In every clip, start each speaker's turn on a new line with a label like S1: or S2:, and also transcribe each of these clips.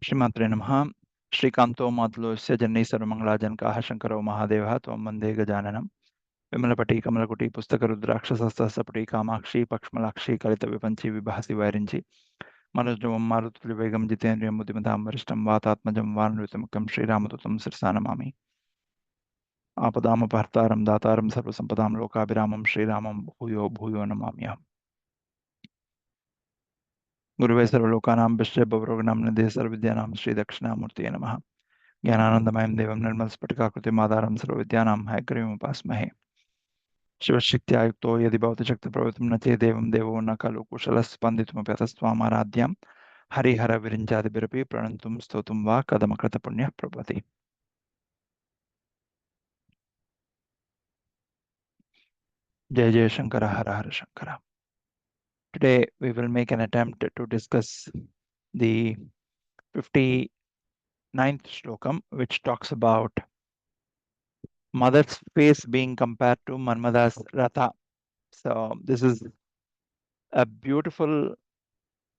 S1: श्रीमात्रे नमः। श्रीकान्तो मातुलोऽस्य जन्मैः सर्वमङ्गलाजनकाः शङ्करो महादेवः त्वं वन्दे गजाननं। विमलपटी कमलकुटी पुस्तकरुद्राक्षसहस्रपुटी कामाक्षी पक्ष्मलाक्षी कलितविपञ्ची विभासि वैरिञ्ची मनोजवं मारुतुल्यवेगं जितेन्द्रियं बुद्धिमतां वरिष्ठं वातात्मजं वानरयुतमुखं श्रीरामदूतं शिरसा नमामि। आपदामपहर्तारं दातारं सर्वसम्पदां लोकाभिरामं श्रीरामं भूयो भूयो नमाम्यहम्। गुरुवे सर्वलोकानां विश्वे भवरोगिणां निधये सर्वविद्यानां श्रीदक्षिणामूर्तये नमः। ज्ञानानन्दमयं देवं निर्मलस्फटिकाकृतिमाधारं सर्वविद्यानां हैग्रीवमुपास्महे। शिवशक्त्या युक्तो यदि भवति शक्तिप्रवृत्तं न चेदेवं देवो न खलु कुशलः स्पन्दितुमपि अतस्त्वामाराध्यं हरिहरविरिञ्चादिभिरपि प्रणन्तुं स्तोतुं वा कदमकृतपुण्यः प्रभवति। जय जय शंकर हर हर Shankar. Today we will make an attempt to discuss the 59th Slokam, which talks about mother's face being compared to Manmada's Ratha. So this is a beautiful,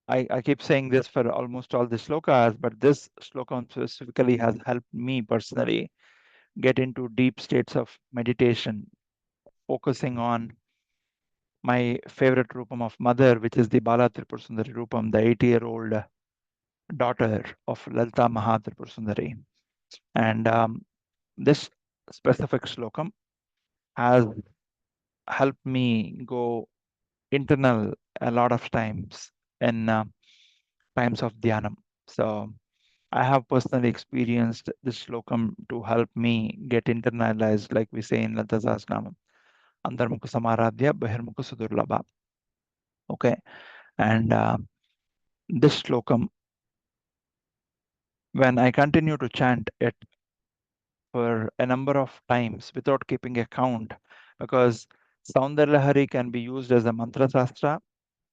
S1: I keep saying this for almost all the slokas, but this slokam specifically has helped me personally get into deep states of meditation, focusing on my favorite Rupam of mother, which is the Bala Tripur Sundari Rupam, the 80-year-old daughter of Lalita Maha Tripur Sundari. And this specific slokam has helped me go internal a lot of times in times of dhyanam. So I have personally experienced this slokam to help me get internalized, like we say in Lalita Sahasranamam, Antarmukha Samaradhya Bahirmukha Sudurlabha. Okay, and this slokam, when I continue to chant it for a number of times without keeping a count, because Soundarya Lahari can be used as a mantra sastra,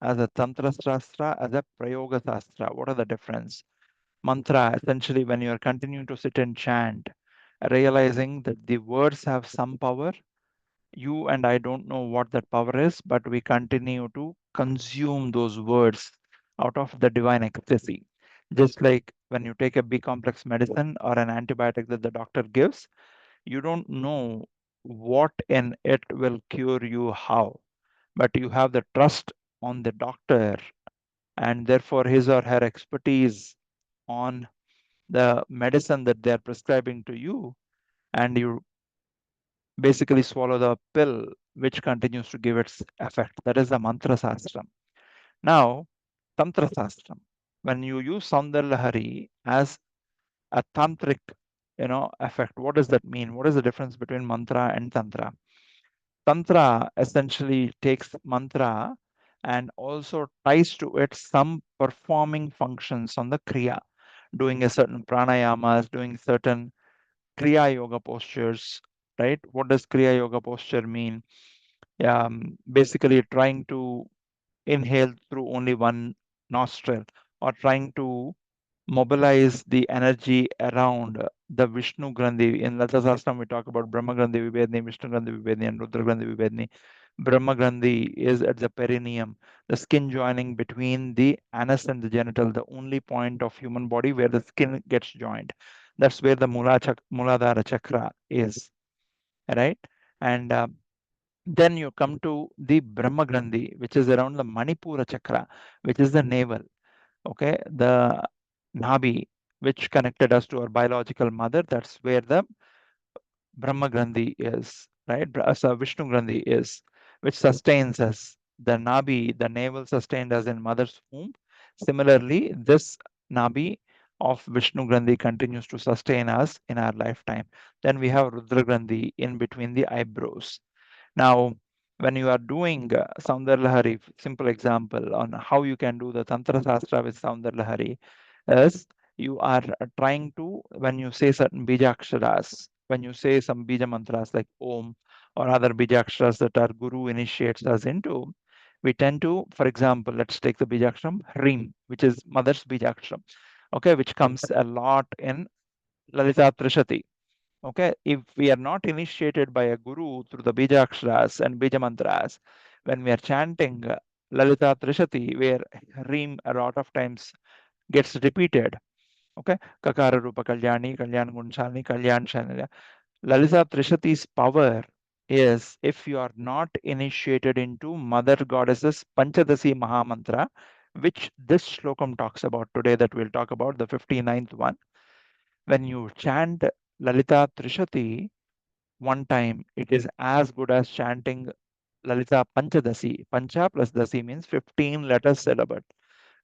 S1: as a tantra sastra, as a prayoga sastra. What are the difference? Mantra, essentially, when you are continuing to sit and chant, realizing that the words have some power. You and I don't know what that power is, but we continue to consume those words out of the divine ecstasy. Just like when you take a B complex medicine or an antibiotic that the doctor gives, you don't know what in it will cure you, how, but you have the trust on the doctor and therefore his or her expertise on the medicine that they're prescribing to you, and you basically swallow the pill which continues to give its effect. That is the mantra sastram. Now, tantra sastram, when you use Soundarya Lahari as a tantric effect, what does that mean? What is the difference between mantra and tantra? Tantra essentially takes mantra and also ties to it some performing functions on the kriya, doing a certain pranayamas, doing certain kriya yoga postures, right? What does kriya yoga posture mean? Basically trying to inhale through only one nostril, or trying to mobilize the energy around the Vishnu Grandhi. In Lalita Sahasranam, we talk about Brahma Grandhi Vibedni, Vishnu Grandhi Vibedni, and Rudra Grandhi Vibedni. Brahma Grandhi is at the perineum, the skin joining between the anus and the genital, the only point of human body where the skin gets joined. That's where the Muladhara Chakra is, right? And then you come to the Brahma Grandhi, which is around the Manipura Chakra, which is the navel. Okay, the Nabi, which connected us to our biological mother. That's where the Brahma Grandhi is, right? So Vishnu Grandhi is, which sustains us. The Nabi, the navel sustained us in mother's womb. Similarly, this Nabi of Vishnu Grandhi continues to sustain us in our lifetime. Then we have Rudra Grandhi in between the eyebrows. Now, when you are doing Soundarya Lahari, simple example on how you can do the Tantra Sastra with Soundarya Lahari is you are trying to, when you say certain Bijaksharas, when you say some Bija mantras like Om or other Bijaksharas that our Guru initiates us into, we tend to, for example, let's take the Bijakshram Hrim, which is Mother's Bijakshram, okay, which comes a lot in Lalita Trishati. Okay, if we are not initiated by a guru through the Bijaksharas and Bija mantras, when we are chanting Lalita Trishati, where Reem a lot of times gets repeated, Okay, Kakara Rupa Kalyani, Kalyan Gunchani, Kalyan Shanila. Lalita Trishati's power is if you are not initiated into Mother Goddess's Panchadasi Mahamantra, which this Slokam talks about today, that we'll talk about, the 59th one. When you chant Lalita Trishati one time, it is as good as chanting Lalita Panchadasi. Pancha plus Dasi means 15 letters syllable,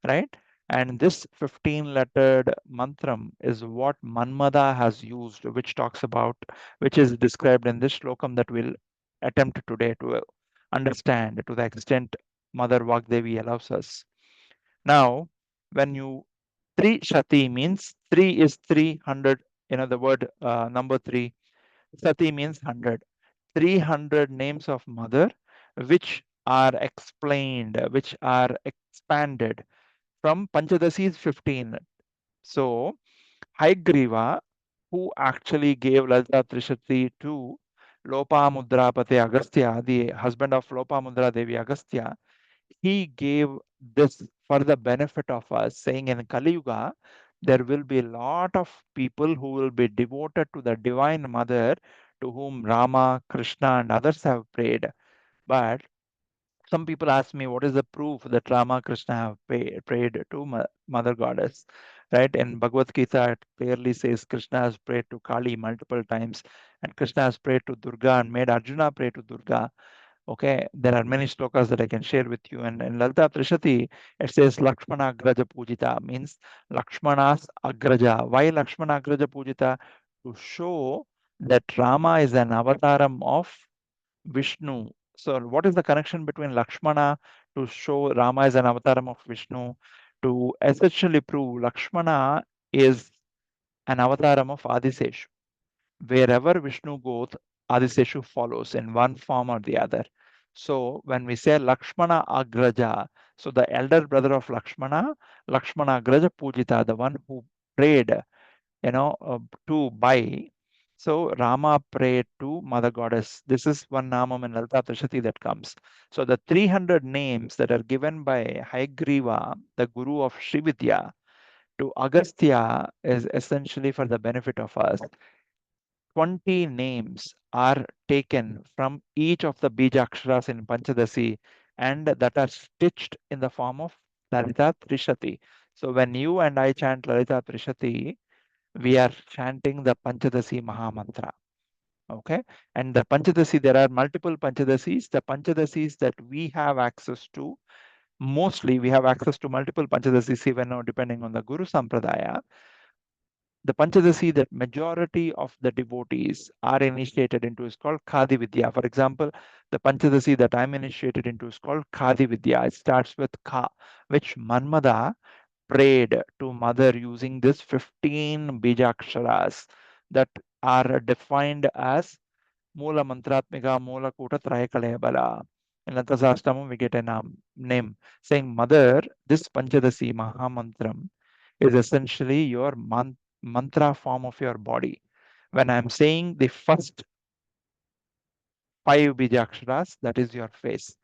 S1: right? And this 15 lettered mantram is what Manmada has used, which talks about, which is described in this slokam that we'll attempt today to understand to the extent Mother Vagdevi allows us. Now, when you Tri Shati means 3 is 300, the word number 3. Sati means 100. 300 names of Mother, which are explained, which are expanded from Panchadasi's 15. So, Haigriva, who actually gave Lalita Trishati to Lopamudrapate Agastya, the husband of Lopamudra Devi Agastya, he gave this for the benefit of us, saying in Kali Yuga, there will be a lot of people who will be devoted to the Divine Mother to whom Rama, Krishna, and others have prayed. But some people ask me, what is the proof that Rama, Krishna have prayed to Mother Goddess? Right? In Bhagavad Gita, it clearly says Krishna has prayed to Kali multiple times, and Krishna has prayed to Durga and made Arjuna pray to Durga. Okay, there are many slokas that I can share with you. And in Lalita Trishati, it says Lakshmana Agraja Pujita, means Lakshmana's Agraja. Why Lakshmana Agraja Pujita? To show that Rama is an avataram of Vishnu. So, what is the connection between Lakshmana to show Rama is an avataram of Vishnu? To essentially prove Lakshmana is an avataram of Adiseshu. Wherever Vishnu goes, Adiseshu follows in one form or the other. So, when we say Lakshmana Agraja, so the elder brother of Lakshmana, Lakshmana Agraja Pujita, the one who prayed, to buy. So Rama prayed to Mother Goddess. This is one namam in Lalita Trishati that comes. So the 300 names that are given by Haigriva, the guru of Srividya, to Agastya is essentially for the benefit of us. 20 names are taken from each of the Bijaksharas in Panchadasi and that are stitched in the form of Lalita Trishati. So when you and I chant Lalita Trishati, we are chanting the Panchadasi Mahamantra. Okay. And the Panchadasi, there are multiple Panchadasis. The Panchadasis that we have access to, mostly we have access to multiple Panchadasis, even now depending on the Guru Sampradaya. The Panchadasi that majority of the devotees are initiated into is called Khadi Vidya. For example, the Panchadasi that I'm initiated into is called Khadi Vidya. It starts with Kha, which Manmada prayed to Mother using this 15 Bijaksharas that are defined as Mula Mantratmika, Mula Kuta Trayakale Bala. In Lantasastamam, we get a name saying, Mother, this Panchadasi Mahamantram is essentially your mantra form of your body. When I'm saying the first 5 Bijaksharas, that is your face.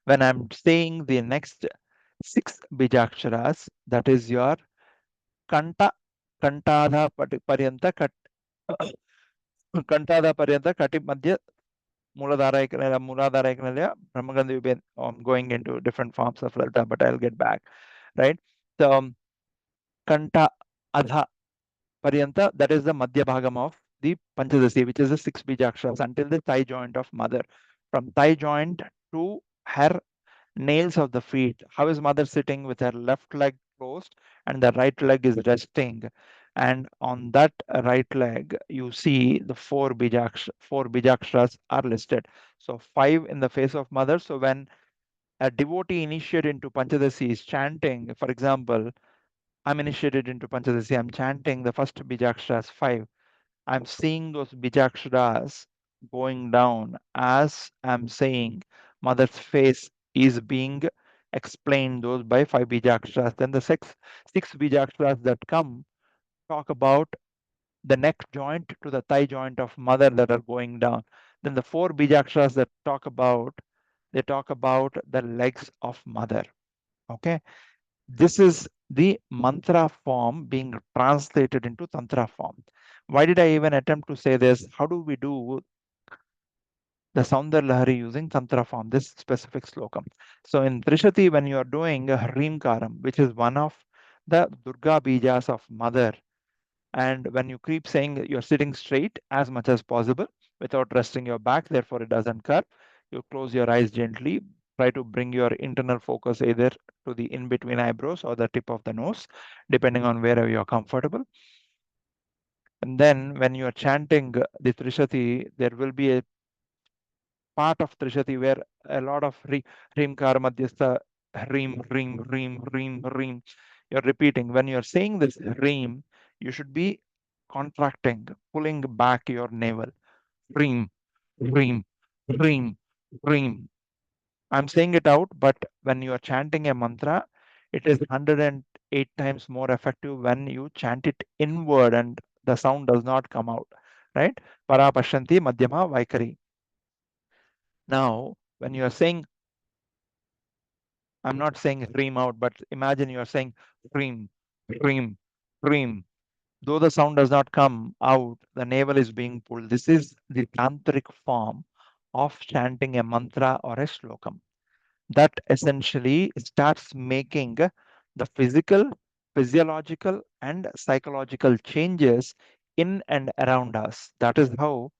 S1: When I'm saying the next 6 Bijaksharas, that is your Kanta, Kantada Paryanta, Kantada Paryanta, Kati Madhya, Muladhara Eknalya, Brahmagandha, you've been going into different forms of Lalita, but I'll get back, right? So, Kanta Adha Paryanta, that is the Madhya Bhagam of the Panchadasi, which is the 6 Bijaksharas until the thigh joint of Mother. From thigh joint to her nails of the feet. How is Mother sitting with her left leg closed and the right leg is resting? And on that right leg, you see the 4 Bijaksharas are listed. So 5 in the face of Mother. So when a devotee initiated into Panchadasi is chanting, for example, I'm initiated into Panchadasi, I'm chanting the first Bijaksharas 5. I'm seeing those Bijaksharas going down as I'm saying Mother's face is being explained those by 5 Bijaksharas. Then the six Bijaksharas that come talk about the neck joint to the thigh joint of Mother that are going down. Then the 4 Bijaksharas that talk about, they talk about the legs of Mother. Okay. This is the mantra form being translated into tantra form. Why did I even attempt to say this? How do we do the Soundar Lahari using tantra form, this specific slokam? So in Trishati, when you are doing a Hrimkaram, which is one of the Durga Bijas of mother, and when you keep saying that you're sitting straight as much as possible without resting your back, therefore it doesn't curve, you close your eyes gently, try to bring your internal focus either to the in between eyebrows or the tip of the nose, depending on wherever you're comfortable. And then when you are chanting the Trishati, there will be a part of Trishati where a lot of Hrim Madhyastha, Hrim, Hrim, Hrim, Hrim, Hrim, you're repeating. When you're saying this Hrim, you should be contracting, pulling back your navel. Hrim, Hrim, Hrim, Hrim. I'm saying it out, but when you are chanting a mantra, it is 108 times more effective when you chant it inward and the sound does not come out, right? Para Pashanti Madhyama Vaikari. Now, when you are saying, I'm not saying dream out, but imagine you are saying dream, dream, dream. Though the sound does not come out, the navel is being pulled. This is the tantric form of chanting a mantra or a slokam that essentially starts making the physical, physiological, and psychological changes in and around us. That is how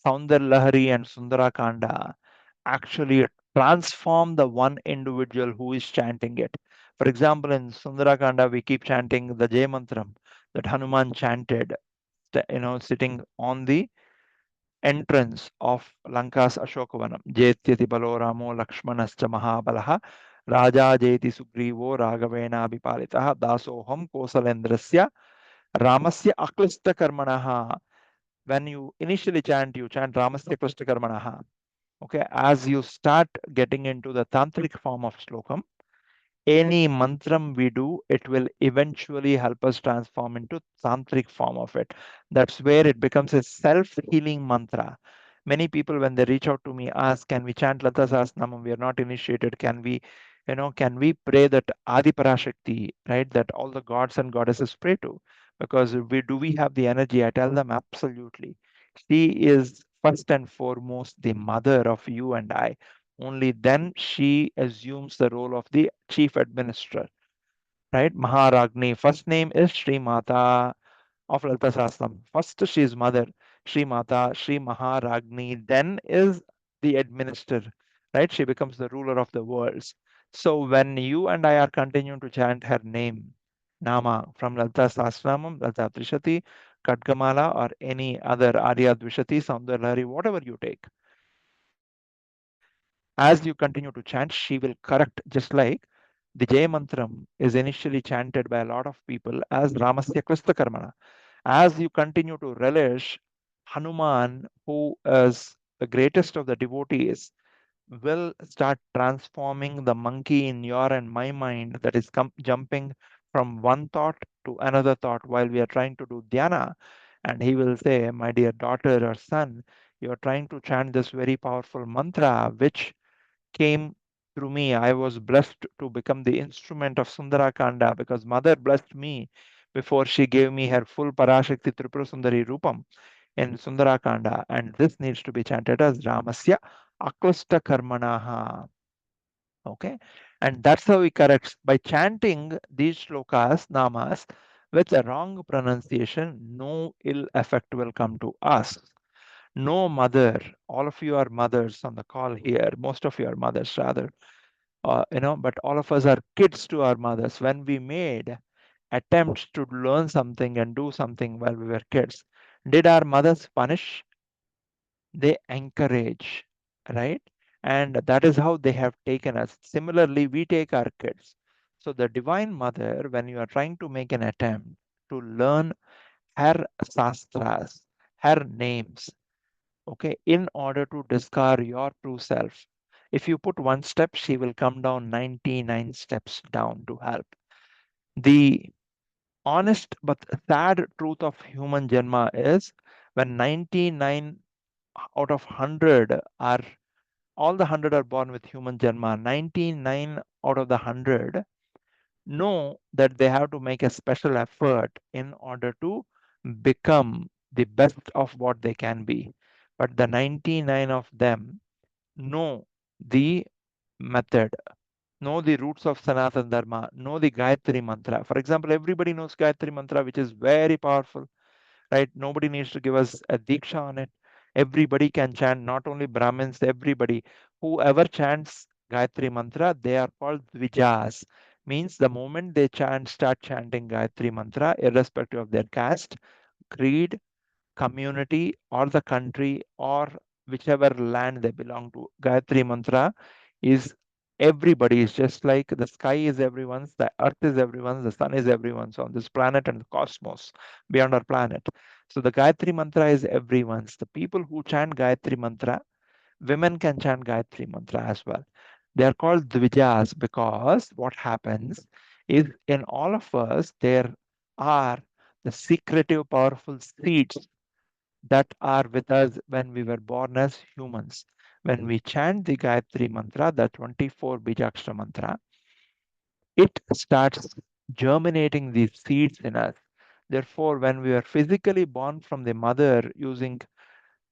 S1: Soundar Lahari and Sundarakanda actually transform the one individual who is chanting it. For example, in Sundarakanda, we keep chanting the Jay Mantram that Hanuman chanted, sitting on the entrance of Lanka's Ashokavanam. Jetyati balo ramo lakshmanascha mahabalaha raja jeti sugrivo ragavena bipalitaha dasoham kosalendrasya ramasya aklista karmanaha. When you initially chant, you chant ramasya aklista karmanaha. Okay, as you start getting into the tantric form of slokam, any mantram we do, it will eventually help us transform into tantric form of it. That's where it becomes a self-healing mantra. Many people, when they reach out to me, ask, can we chant Lata Sahasranamam? We are not initiated. Can we pray that Adi Parashakti, right? That all the gods and goddesses pray to? Because we have the energy? I tell them absolutely. She is first and foremost the mother of you and I. Only then she assumes the role of the chief administrator, right? Maharagni. First name is Sree Mata of Lalita Sahasram. First she is mother, Sree Mata, Sree Maharagni, then is the administrator, right? She becomes the ruler of the worlds. So when you and I are continuing to chant her name, Nama, from Lalita Sahasramam, Lalita Trishati, Kadgamala, or any other Arya Dvishati, Soundarya, whatever you take, as you continue to chant, she will correct, just like the Jay Mantram is initially chanted by a lot of people as Ramasya Krista Karmana. As you continue to relish, Hanuman, who is the greatest of the devotees, will start transforming the monkey in your and my mind that is jumping from one thought to another thought while we are trying to do dhyana. And he will say, my dear daughter or son, you are trying to chant this very powerful mantra, which came through me. I was blessed to become the instrument of Sundarakanda because mother blessed me before she gave me her full Parashakti Tripura Sundari Rupam in Sundarakanda. And this needs to be chanted as Ramasya Aklasta Karmanaha. Okay. And that's how he corrects by chanting these shlokas, namas, with a wrong pronunciation, no ill effect will come to us. No mother, all of you are mothers on the call here, most of you are mothers rather, but all of us are kids to our mothers. When we made attempts to learn something and do something while we were kids, did our mothers punish? They encourage, right? And that is how they have taken us. Similarly, we take our kids. So the Divine Mother, when you are trying to make an attempt to learn her sastras, her names, okay, in order to discover your true self, if you put one step, she will come down 99 steps down to help. The honest but sad truth of human janma is when 99 out of 100 are, all the 100 are born with human janma, 99 out of the 100 know that they have to make a special effort in order to become the best of what they can be. But the 99 of them know the method, know the roots of Sanatana Dharma, know the Gayatri Mantra. For example, everybody knows Gayatri Mantra, which is very powerful, right? Nobody needs to give us a diksha on it. Everybody can chant, not only Brahmins, everybody. Whoever chants Gayatri Mantra, they are called Dvijas. Means the moment they start chanting Gayatri Mantra, irrespective of their caste, creed, community, or the country, or whichever land they belong to, Gayatri Mantra is everybody. Is just like the sky is everyone's, the earth is everyone's, the sun is everyone's on this planet and the cosmos beyond our planet. So the Gayatri Mantra is everyone's. The people who chant Gayatri Mantra, women can chant Gayatri Mantra as well. They are called Dvijas because what happens is in all of us, there are the secretive, powerful seeds that are with us when we were born as humans. When we chant the Gayatri Mantra, the 24 Bijakshara Mantra, it starts germinating these seeds in us. Therefore, when we are physically born from the mother using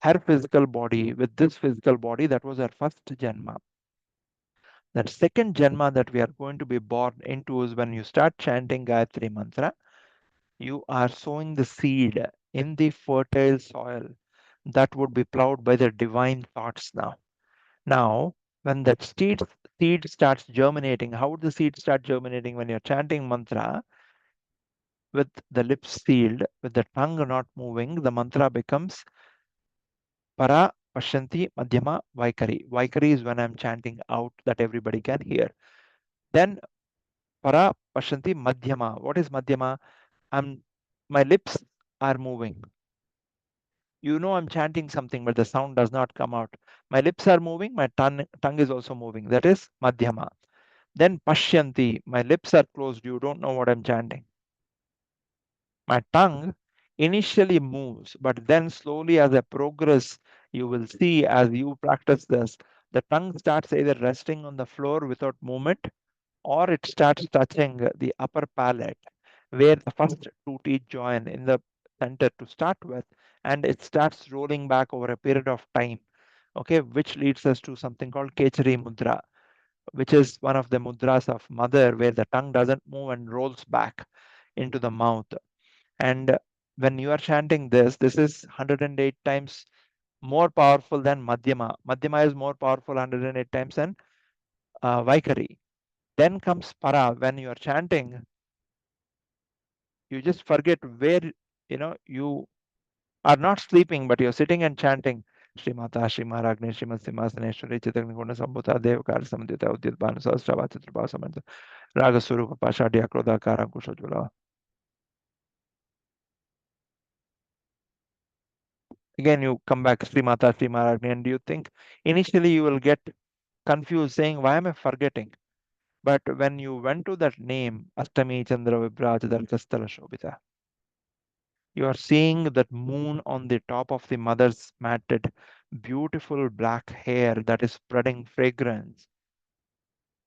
S1: her physical body with this physical body, that was our first Janma. That second Janma that we are going to be born into is when you start chanting Gayatri Mantra, you are sowing the seed in the fertile soil that would be plowed by the divine thoughts now. Now, when that seed starts germinating, how would the seed start germinating? When you're chanting mantra with the lips sealed, with the tongue not moving, the mantra becomes para, pashanti, madhyama, vaikari. Vaikari is when I'm chanting out that everybody can hear. Then para, pashanti, madhyama. What is madhyama? My lips are moving. You know I'm chanting something, but the sound does not come out. My lips are moving, my tongue is also moving. That is madhyama. Then pashyanti, my lips are closed. You don't know what I'm chanting. My tongue initially moves, but then slowly as I progress, you will see as you practice this, the tongue starts either resting on the floor without movement or it starts touching the upper palate where the first two teeth join in the center to start with, and it starts rolling back over a period of time, okay, which leads us to something called Kechari Mudra, which is one of the mudras of mother where the tongue doesn't move and rolls back into the mouth. And when you are chanting this is 108 times more powerful than Madhyama. Madhyama is more powerful 108 times than Vaikari. Then comes Para. When you are chanting, you just forget where, you are not sleeping, but you're sitting and chanting. Srimata, Srimaragni, Srimad Simhasaneshwari, Chitaknikona Sambhuta, Devakar Samdita, Udyat Bhanu Sahasrava, Chitrapa Samanta, Raga Surupa, Pashadya, Krodha, Karam, Kushajula. Again, you come back Srimata, Srimaragni, and you think initially you will get confused saying, why am I forgetting? But when you went to that name, Astami Chandra Vibraj Darkastala Shobita, you are seeing that moon on the top of the mother's matted, beautiful black hair that is spreading fragrance,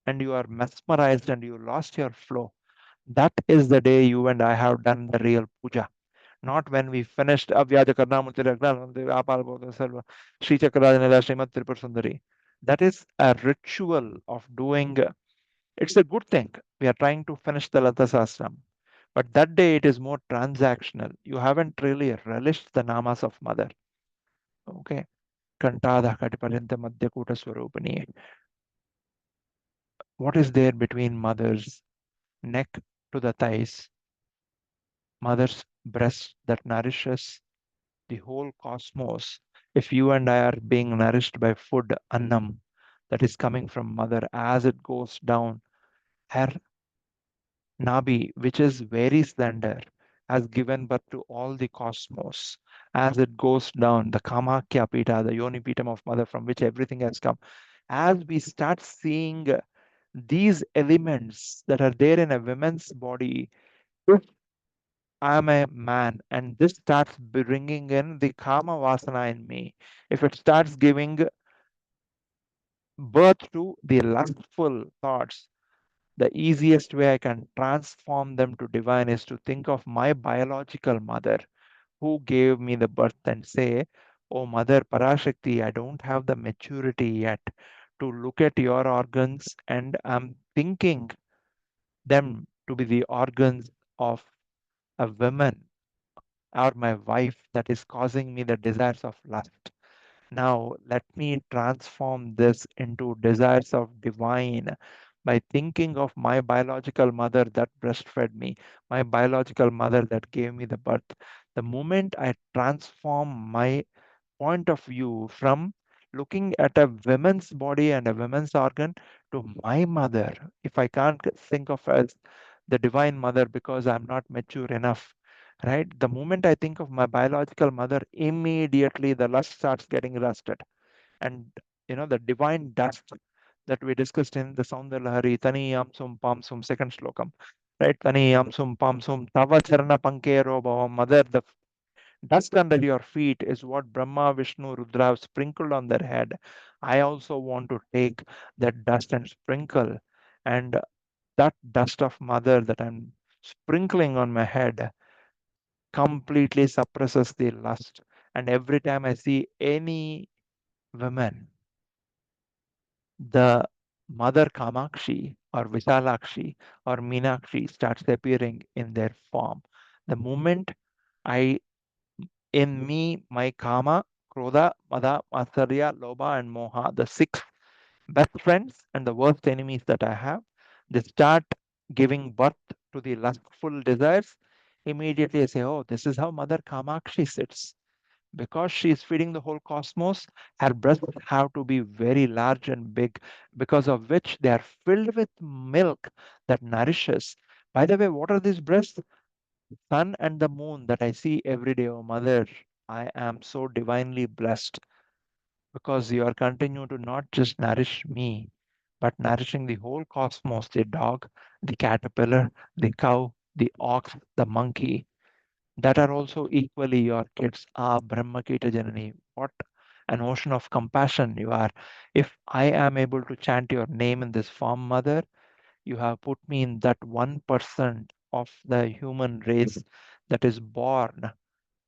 S1: and you are mesmerized and you lost your flow. That is the day you and I have done the real puja. Not when we finished Avyaja Karnamurti Sarva Sri Chakrajanila Srimad Tripur Sundari. That is a ritual of doing. It's a good thing. We are trying to finish the Lata Sahasram. But that day it is more transactional. You haven't really relished the namas of mother. Okay. Kantada Katiparenta Madhyakuta Swarupani. What is there between mother's neck to the thighs? Mother's breast that nourishes the whole cosmos. If you and I are being nourished by food, annam, that is coming from mother as it goes down, her Nabi, which is very slender, has given birth to all the cosmos. As it goes down, the Kamakya Pita, the Yoni Pitam of mother from which everything has come. As we start seeing these elements that are there in a woman's body, if I'm a man and this starts bringing in the Kama Vasana in me, if it starts giving birth to the lustful thoughts, The easiest way I can transform them to divine is to think of my biological mother who gave me the birth and say, "Oh, Mother Parashakti, I don't have the maturity yet to look at your organs, and I'm thinking them to be the organs of a woman or my wife that is causing me the desires of lust. Now, let me transform this into desires of divine by thinking of my biological mother that breastfed me, my biological mother that gave me the birth. The moment I transform my point of view from looking at a woman's body and a woman's organ to my mother, if I can't think of as the divine mother because I'm not mature enough, right? The moment I think of my biological mother, immediately the lust starts getting rusted. And the divine dust that we discussed in the Soundarya Lahari, Tani Yam Sum Pam Sum, second Slokam, right? Tani Yam Sum Pam Sum, Tava Charana Pankero Bhava, Mother, the dust under your feet is what Brahma, Vishnu, Rudra have sprinkled on their head. I also want to take that dust and sprinkle. And that dust of mother that I'm sprinkling on my head completely suppresses the lust. And every time I see any woman, the mother Kamakshi or Visalakshi or Meenakshi starts appearing in their form. The moment I in me, my Kama, Krodha, Mada, Matsarya, Lobha, and Moha, the six best friends and the worst enemies that I have, they start giving birth to the lustful desires. Immediately I say, oh, this is how Mother Kamakshi sits. Because she is feeding the whole cosmos, her breasts have to be very large and big, because of which they are filled with milk that nourishes. By the way, what are these breasts? Sun and the moon that I see every day, oh Mother, I am so divinely blessed because you are continuing to not just nourish me, but nourishing the whole cosmos, the dog, the caterpillar, the cow, the ox, the monkey, that are also equally your kids. Ah, Brahmakita Janani, what an ocean of compassion you are. If I am able to chant your name in this form, Mother, you have put me in that 1% of the human race that is born,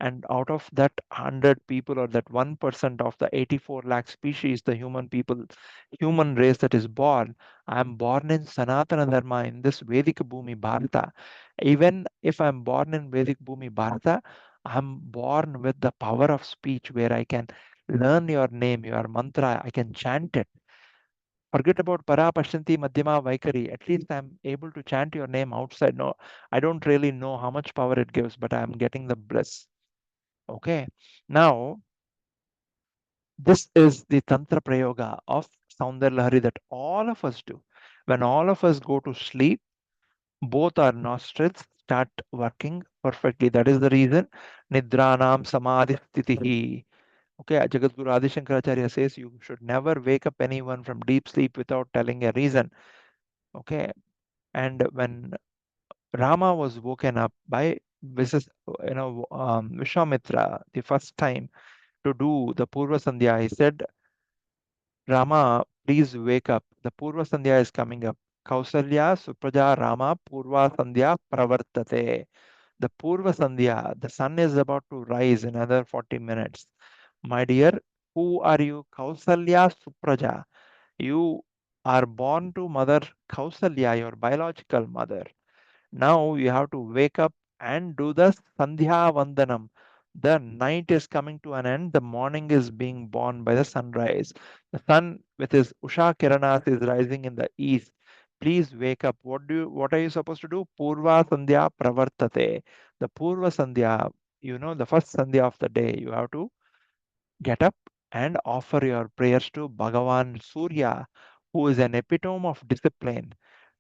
S1: and out of that 100 people or that 1% of the 84 lakh species, the human race that is born, I am born in Sanatana Dharma in this Vedic Bhumi Bharata. Even if I'm born in Vedic Bhumi Bharata, I'm born with the power of speech where I can learn your name, your mantra, I can chant it. Forget about para pashanti madhyama vaikari. At least I'm able to chant your name outside. No, I don't really know how much power it gives, but I'm getting the bliss. Okay. Now, this is the Tantra Prayoga of Soundarya Lahari that all of us do. When all of us go to sleep, both our nostrils start working perfectly. That is the reason Nidranam Samadhi Sthitihi. Okay, Jagadguru Adi Shankaracharya says you should never wake up anyone from deep sleep without telling a reason. Okay, and when Rama was woken up by Vishwamitra the first time to do the Purva Sandhya, he said, Rama, please wake up. The Purva Sandhya is coming up. Kausalya, Supraja, Rama, Purva Sandhya, Pravartate. The Purva Sandhya, the sun is about to rise in another 40 minutes. My dear, who are you? Kausalya, Supraja. You are born to Mother Kausalya, your biological mother. Now you have to wake up and do the Sandhya Vandanam. The night is coming to an end. The morning is being born by the sunrise. The sun with his Usha Kiranas is rising in the east. Please wake up. What are you supposed to do? Purva Sandhya Pravartate. The Purva Sandhya, the first Sandhya of the day, you have to get up and offer your prayers to Bhagavan Surya, who is an epitome of discipline.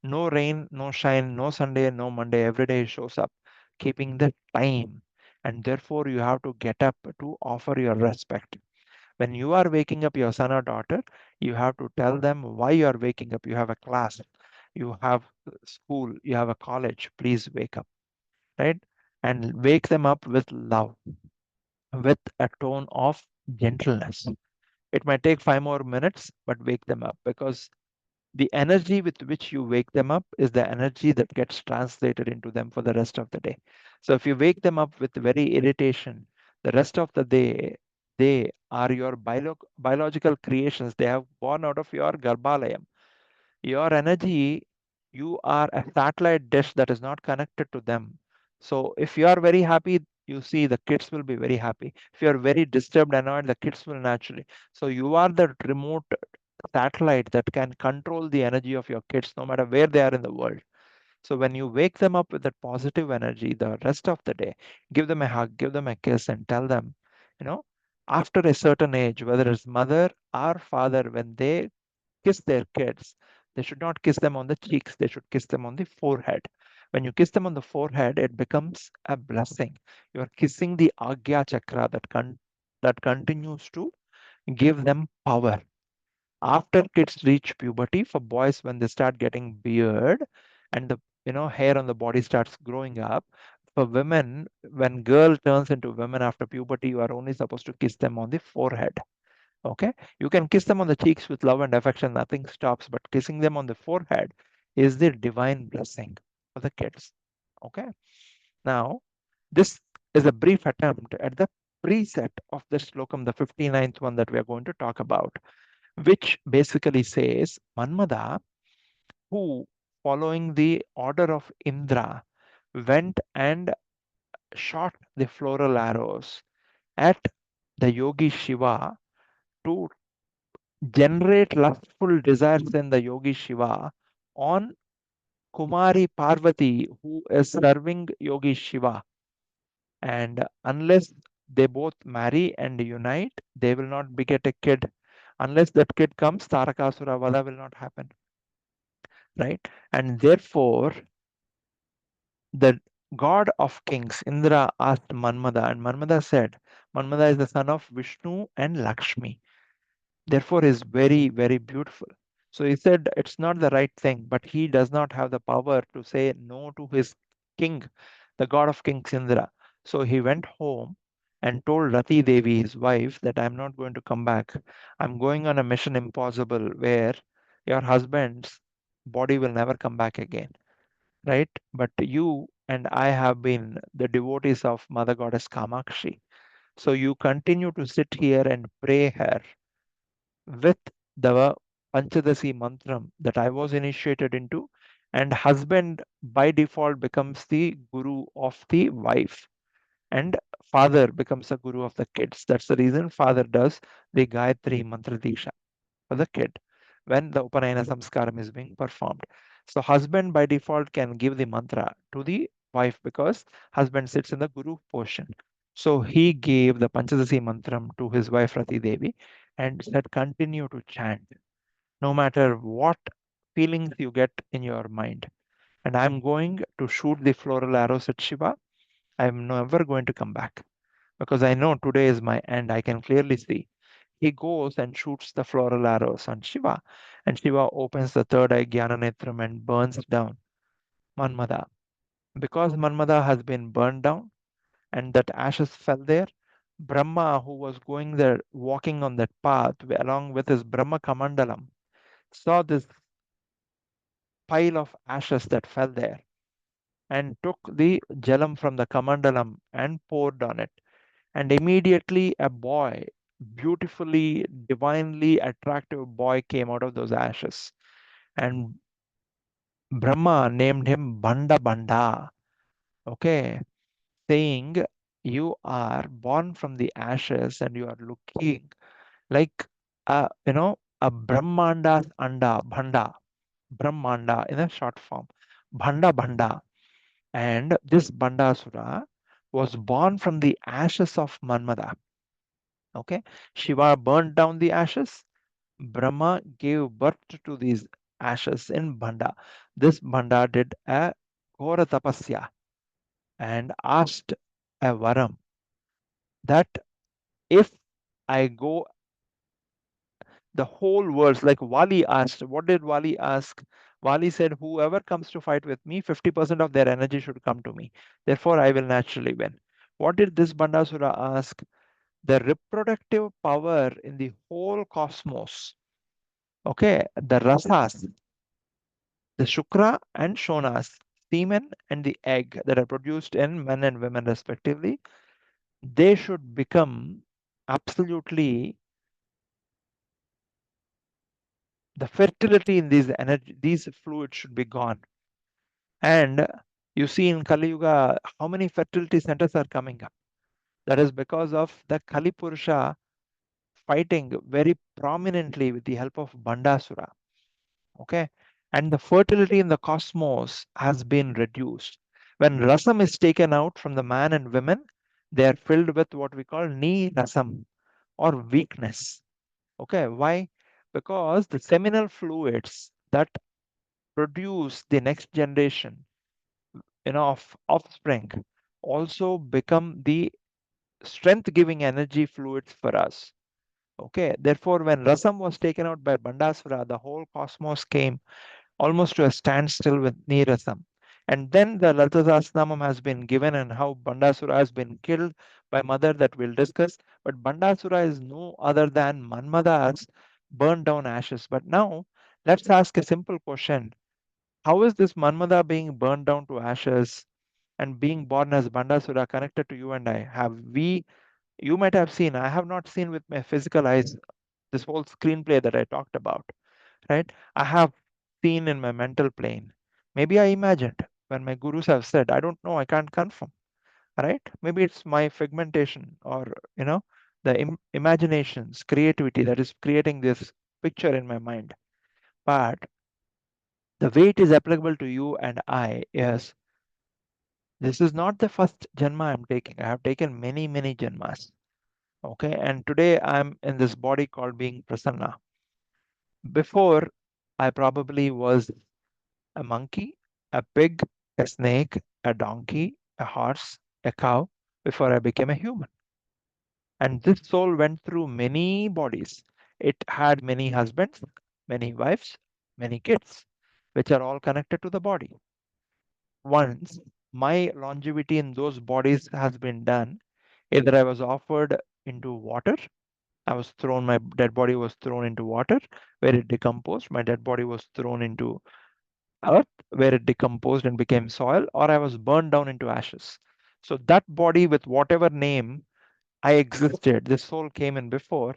S1: No rain, no shine, no Sunday, no Monday, every day he shows up, keeping the time. And therefore, you have to get up to offer your respect. When you are waking up your son or daughter, you have to tell them why you are waking up. You have a class, you have school, you have a college. Please wake up, right? And wake them up with love, with a tone of gentleness. It might take 5 more minutes, but wake them up because The energy with which you wake them up is the energy that gets translated into them for the rest of the day. So if you wake them up with very irritation, the rest of the day, they are your biological creations. They have born out of your Garbhalayam. Your energy, you are a satellite dish that is not connected to them. So if you are very happy, you see the kids will be very happy. If you are very disturbed, annoyed, the kids will naturally. So you are the remote satellite that can control the energy of your kids no matter where they are in the world. So when you wake them up with that positive energy the rest of the day, give them a hug, give them a kiss, and tell them, you know, after a certain age, whether it's mother or father, when they kiss their kids, they should not kiss them on the cheeks, they should kiss them on the forehead. When you kiss them on the forehead, it becomes a blessing. You are kissing the Agya chakra that continues to give them power. After kids reach puberty, for boys, when they start getting beard and the hair on the body starts growing up, for women, when girl turns into women after puberty, you are only supposed to kiss them on the forehead. Okay, you can kiss them on the cheeks with love and affection, nothing stops, but kissing them on the forehead is the divine blessing for the kids. Okay, now this is a brief attempt at the preset of the slokam, the 59th one that we are going to talk about, which basically says Manmada, who following the order of Indra went and shot the floral arrows at the yogi Shiva to generate lustful desires in the yogi Shiva on Kumari Parvati, who is serving yogi Shiva. And unless they both marry and unite, they will not beget a kid. Unless that kid comes, Tarakasura Vada will not happen. Right? And therefore, the god of kings, Indra, asked Manmada, and Manmada said, Manmada is the son of Vishnu and Lakshmi. Therefore, is very, very beautiful. So he said it's not the right thing, but he does not have the power to say no to his king, the god of kings Indra. So he went home and told Rati Devi, his wife, that I'm not going to come back. I'm going on a mission impossible where your husband's body will never come back again. Right? But you and I have been the devotees of Mother Goddess Kamakshi. So you continue to sit here and pray her with the Panchadasi mantram that I was initiated into, and husband by default becomes the guru of the wife, and father becomes the guru of the kids. That's the reason father does the Gayatri Mantra Diksha for the kid when the Upanayana Samskaram is being performed. So husband by default can give the mantra to the wife because husband sits in the guru portion. So he gave the Panchadasi mantram to his wife Rati Devi and said, continue to chant no matter what feelings you get in your mind. And I'm going to shoot the floral arrows at Shiva. I'm never going to come back because I know today is my end. I can clearly see. He goes and shoots the floral arrows on Shiva, and Shiva opens the third eye Jnananetram and burns down Manmada. Because Manmada has been burned down and that ashes fell there, Brahma, who was going there, walking on that path along with his Brahma Kamandalam, saw this pile of ashes that fell there and took the jalam from the Kamandalam and poured on it. And immediately a boy, beautifully, divinely attractive boy, came out of those ashes. And Brahma named him Banda Banda, okay, saying, you are born from the ashes and you are looking like a Brahmanda's anda, Bhanda, Brahmanda in a short form, Bhanda Bhanda. And this Bandasura was born from the ashes of Manmada. Okay, Shiva burned down the ashes. Brahma gave birth to these ashes in Bhanda. This Bhanda did a Ghora Tapasya and asked a Varam that if I go the whole world, like Wali asked, what did Wali ask? Wali said, whoever comes to fight with me, 50% of their energy should come to me. Therefore, I will naturally win. What did this Bandasura ask? The reproductive power in the whole cosmos, okay, the rasas, The Shukra and Shonas, semen and the egg that are produced in men and women respectively, they should become absolutely, the fertility in these energy, these fluids should be gone. And you see in Kali Yuga, how many fertility centers are coming up? That is because of the Kali Purusha fighting very prominently with the help of Bandasura. Okay. And the fertility in the cosmos has been reduced. When rasam is taken out from the man and women, they are filled with what we call ni rasam, or weakness. Okay. Why? Because the seminal fluids that produce the next generation, of offspring, also become the strength giving energy fluids for us. Okay, therefore, when rasam was taken out by Bandasura, the whole cosmos came almost to a standstill with Nirasam. And then the Lalita Sahasranamam has been given, and how Bandasura has been killed by mother, that we'll discuss. But Bandasura is no other than Manmada's burned down ashes. But now let's ask a simple question. How is this Manmada being burned down to ashes and being born as Bandasura connected to you and I? You might have seen, I have not seen with my physical eyes this whole screenplay that I talked about, right? I have seen in my mental plane. Maybe I imagined when my gurus have said, I don't know, I can't confirm, right? Maybe it's my figmentation, or, the imaginations, creativity that is creating this picture in my mind. But the way it is applicable to you and I is, this is not the first janma I'm taking. I have taken many, many janmas. Okay. And today I'm in this body called being Prasanna. Before, I probably was a monkey, a pig, a snake, a donkey, a horse, a cow, before I became a human. And this soul went through many bodies. It had many husbands, many wives, many kids, which are all connected to the body. Once my longevity in those bodies has been done, either I was offered into water, my dead body was thrown into water where it decomposed, my dead body was thrown into earth where it decomposed and became soil, or I was burned down into ashes. So that body, with whatever name I existed, this soul came in before,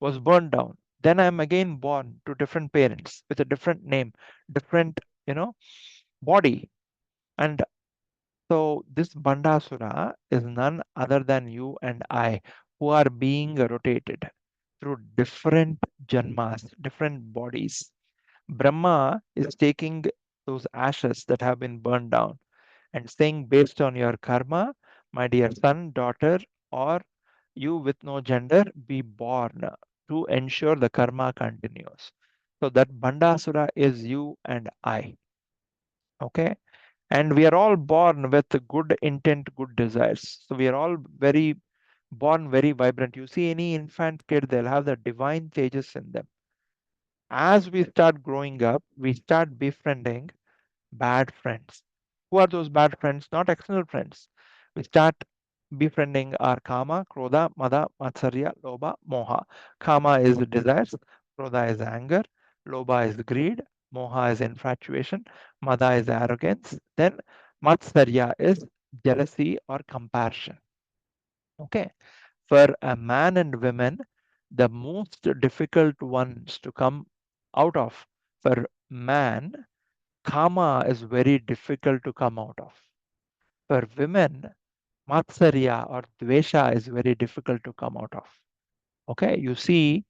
S1: was burned down. Then I'm again born to different parents with a different name, different, body. And so this Bandasura is none other than you and I, who are being rotated through different janmas, different bodies. Brahma is taking those ashes that have been burned down and saying, based on your karma, my dear son, daughter, or you with no gender, be born to ensure the karma continues. So that Bandasura is you and I. Okay. And we are all born with good intent, good desires. So we are all born very vibrant. You see any infant kid, they'll have the divine tejas in them. As we start growing up, we start befriending bad friends. Who are those bad friends? Not external friends. We start befriending our kama, krodha, mada, matsarya, lobha, moha. Kama is desires, krodha is anger, lobha is greed, moha is infatuation, mada is arrogance. Then matsarya is jealousy or comparison. Okay. For a man and women, the most difficult ones to come out of, for man, kama is very difficult to come out of. For women, matsarya or dvesha is very difficult to come out of. Okay, you see,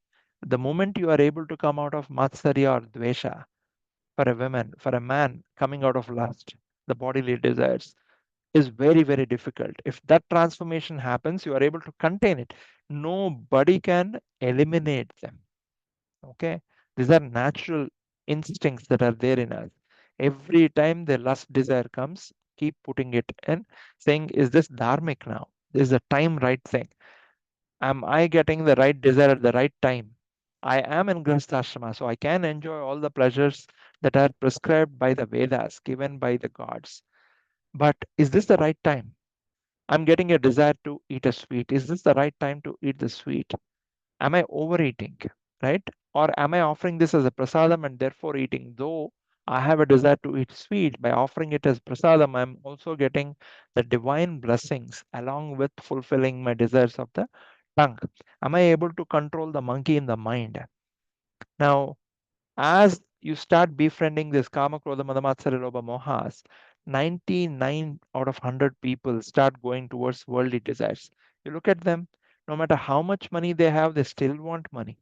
S1: the moment you are able to come out of matsarya or dvesha, for a woman, for a man, coming out of lust, the bodily desires, is very, very difficult. If that transformation happens, you are able to contain it. Nobody can eliminate them. Okay, these are natural instincts that are there in us. Every time the lust desire comes, keep putting it in, saying, is this dharmic now? Is the time right thing? Am I getting the right desire at the right time? I am in Grihastha, so I can enjoy all the pleasures that are prescribed by the Vedas, given by the gods. But is this the right time? I'm getting a desire to eat a sweet. Is this the right time to eat the sweet? Am I overeating, right? Or am I offering this as a prasadam and therefore eating, though I have a desire to eat sweet. By offering it as prasadam, I'm also getting the divine blessings along with fulfilling my desires of the tongue. Am I able to control the monkey in the mind? Now, as you start befriending this kama, krodha, mada, matsarya, lobha, mohas, 99 out of 100 people start going towards worldly desires. You look at them, no matter how much money they have, they still want money,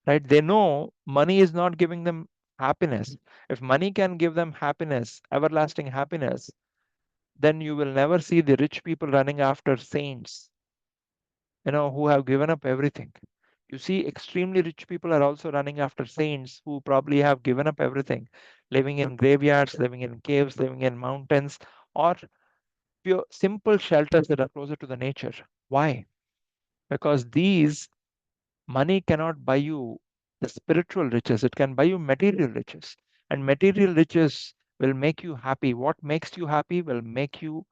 S1: right? They know money is not giving them happiness. If money can give them happiness, everlasting happiness, then you will never see the rich people running after saints, who have given up everything. You see, extremely rich people are also running after saints who probably have given up everything, living in graveyards, living in caves, living in mountains, or pure simple shelters that are closer to the nature. Why? Because these money cannot buy you the spiritual riches, it can buy you material riches. And material riches will make you happy. What makes you happy will make you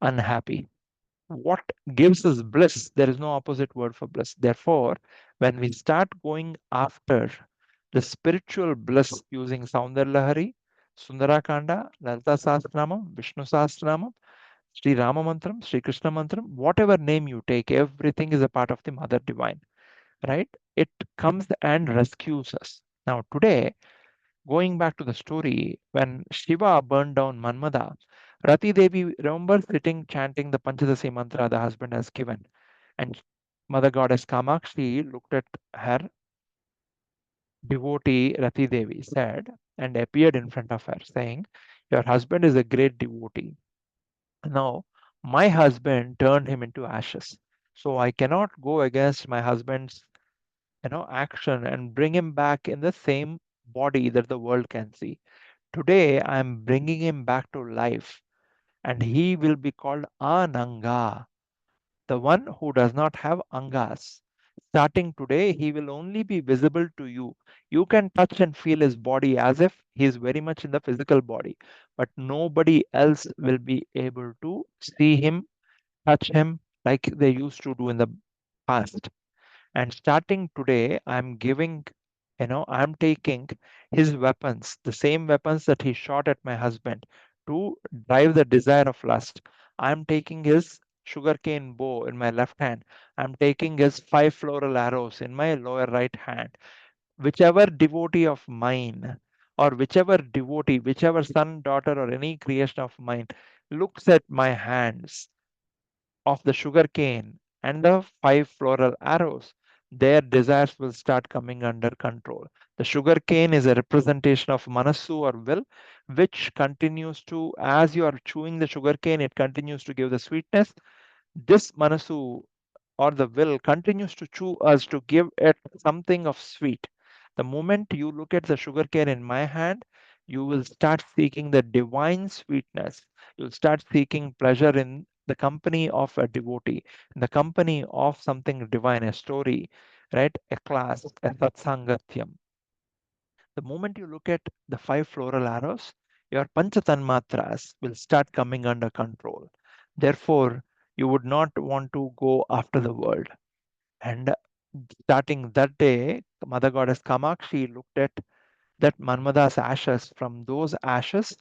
S1: unhappy. What gives us bliss? There is no opposite word for bliss. Therefore, when we start going after the spiritual bliss using Soundarya Lahari, Sundarakanda, Lalita Sahasranamam, Vishnu Sahasranamam, Sri Rama Mantram, Sri Krishna Mantram, whatever name you take, everything is a part of the Mother Divine, right? It comes and rescues us. Now, today, going back to the story, when Shiva burned down Manmada, Rati Devi, remember sitting chanting the Panchadasi mantra the husband has given. And Mother Goddess Kamakshi looked at her devotee Rati Devi, said, and appeared in front of her, saying, "Your husband is a great devotee. Now, my husband turned him into ashes. So I cannot go against my husband's action and bring him back in the same body that the world can see. Today, I am bringing him back to life, and he will be called Ananga, the one who does not have angas. Starting today, he will only be visible to you. You can touch and feel his body as if he is very much in the physical body, but nobody else will be able to see him, touch him like they used to do in the past. And starting today, I'm taking his weapons, the same weapons that he shot at my husband to drive the desire of lust. I'm taking his sugarcane bow in my left hand. I'm taking his five floral arrows in my lower right hand. Whichever devotee of mine, or whichever devotee, whichever son, daughter, or any creation of mine looks at my hands of the sugar cane and the five floral arrows, their desires will start coming under control. The sugar cane is a representation of manasu or will, which continues to, as you are chewing the sugar cane, it continues to give the sweetness. This manasu or the will continues to chew us to give it something of sweet. The moment you look at the sugar cane in my hand, you will start seeking the divine sweetness. You'll start seeking pleasure in the company of a devotee, in the company of something divine, a story, right? A class, a satsangatyam. The moment you look at the five floral arrows, your panchatanmatras will start coming under control. Therefore, you would not want to go after the world. And starting that day, Mother Goddess Kamakshi looked at that Manmada's ashes. From those ashes,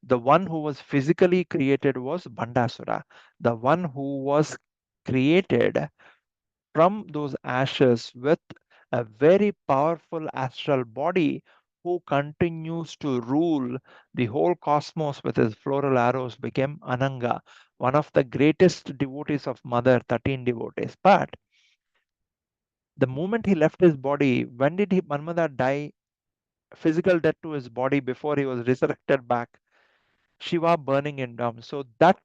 S1: the one who was physically created was Bandasura. The one who was created from those ashes with a very powerful astral body who continues to rule the whole cosmos with his floral arrows became Ananga, one of the greatest devotees of Mother, 13 devotees. But the moment he left his body, when did Manmada die? Physical death to his body before he was resurrected back. Shiva burning him down. So that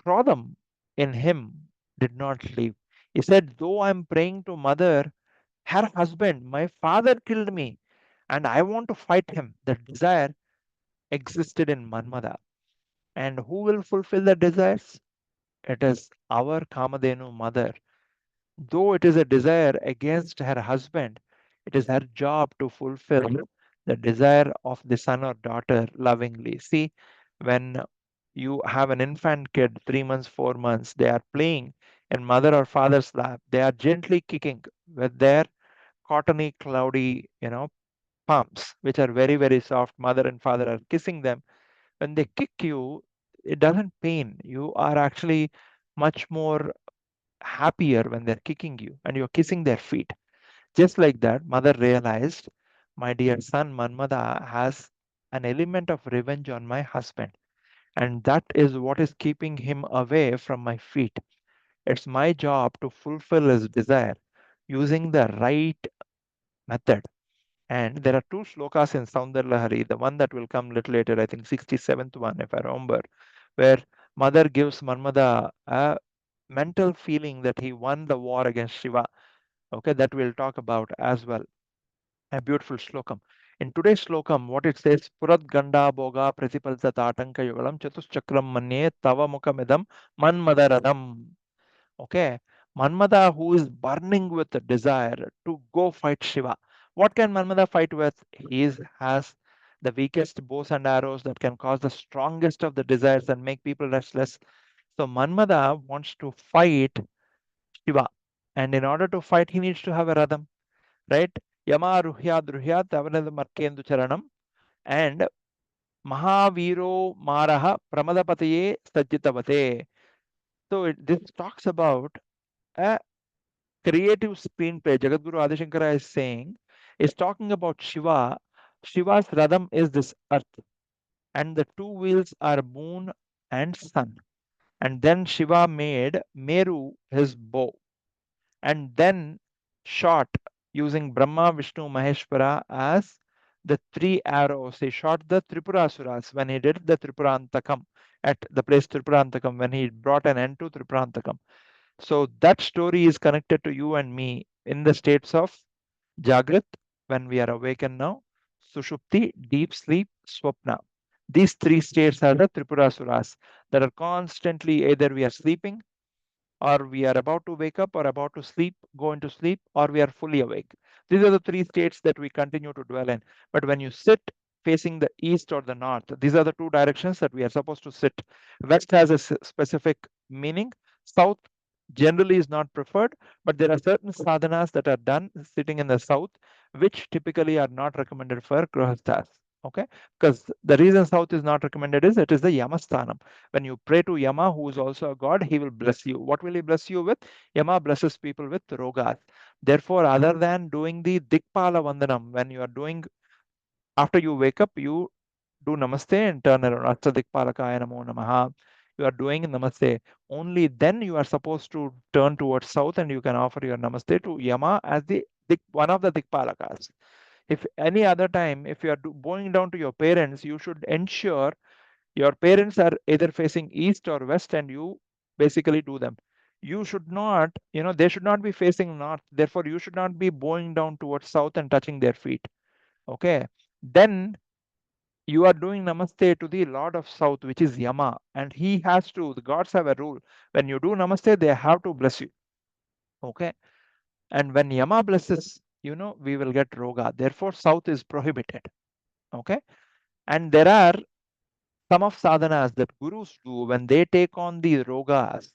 S1: Krodham in him did not leave. He said, though I'm praying to Mother, her husband, my father killed me, and I want to fight him. The desire existed in Manmada. And who will fulfill the desires? It is our Kamadhenu mother. Though it is a desire against her husband, it is her job to fulfill the desire of the son or daughter lovingly. See, when you have an infant kid, 3 months, 4 months, they are playing in mother or father's lap. They are gently kicking with their cottony, cloudy, palms, which are very, very soft. Mother and father are kissing them. When they kick you, it doesn't pain. You are actually much more happier when they're kicking you and you're kissing their feet. Just like that, mother realized, my dear son Manmada has an element of revenge on my husband, and that is what is keeping him away from my feet. It's my job to fulfill his desire using the right method. And there are two shlokas in Soundarya Lahari, the one that will come a little later, I think 67th one, if I remember, where mother gives Manmada a mental feeling that he won the war against Shiva. Okay, that we'll talk about as well. A beautiful slokam. In today's slokam, what it says, Purat Ganda Boga Pratipalta Tatanka Yugalam Chatuschakram Manye Tava Mukhamidam Manmadaradam. Okay, Manmada, who is burning with the desire to go fight Shiva. What can Manmada fight with? Has the weakest bows and arrows that can cause the strongest of the desires and make people restless. So Manmada wants to fight Shiva. And in order to fight, he needs to have a Radham, right? Yama Ruhya Druhya Tavanada Markendu Charanam and Mahaviro Maraha Pramadapataye Sajjitavate. So this talks about a creative screenplay. Jagadguru Adishankara is saying, is talking about Shiva. Shiva's Radham is this earth, and the two wheels are moon and sun. And then Shiva made Meru his bow, and then shot using Brahma, Vishnu, Maheshwara as the three arrows. He shot the Tripurasuras when he did the Tripurantakam at the place Tripurantakam, when he brought an end to Tripurantakam. So that story is connected to you and me in the states of Jagrat, when we are awakened now, Sushupti, deep sleep, Swapna. These three states are the Tripurasuras that are constantly, either we are sleeping, or we are about to wake up, or about to sleep, go into sleep, or we are fully awake. These are the three states that we continue to dwell in. But when you sit facing the east or the north, these are the two directions that we are supposed to sit. West has a specific meaning. South generally is not preferred, but there are certain sadhanas that are done sitting in the south, which typically are not recommended for grahasthas. Okay, because the reason south is not recommended is it is the Yamasthanam. When you pray to Yama, who is also a god, he will bless you. What will he bless you with? Yama blesses people with rogas. Therefore, other than doing the Dikpala Vandanam, when you are doing, after you wake up, you do Namaste and turn around. Asta Dikpalakaya Namo Namaha. You are doing Namaste. Only then you are supposed to turn towards south and you can offer your Namaste to Yama as the one of the Dikpalakas. If any other time, if you are bowing down to your parents, you should ensure your parents are either facing east or west and you basically do them. You should not, they should not be facing north. Therefore, you should not be bowing down towards south and touching their feet. Okay. Then you are doing namaste to the Lord of South, which is Yama, and he has to, the gods have a rule. When you do namaste, they have to bless you. Okay. And when Yama blesses, we will get roga. Therefore, south is prohibited. Okay. And there are some of sadhanas that gurus do when they take on the rogas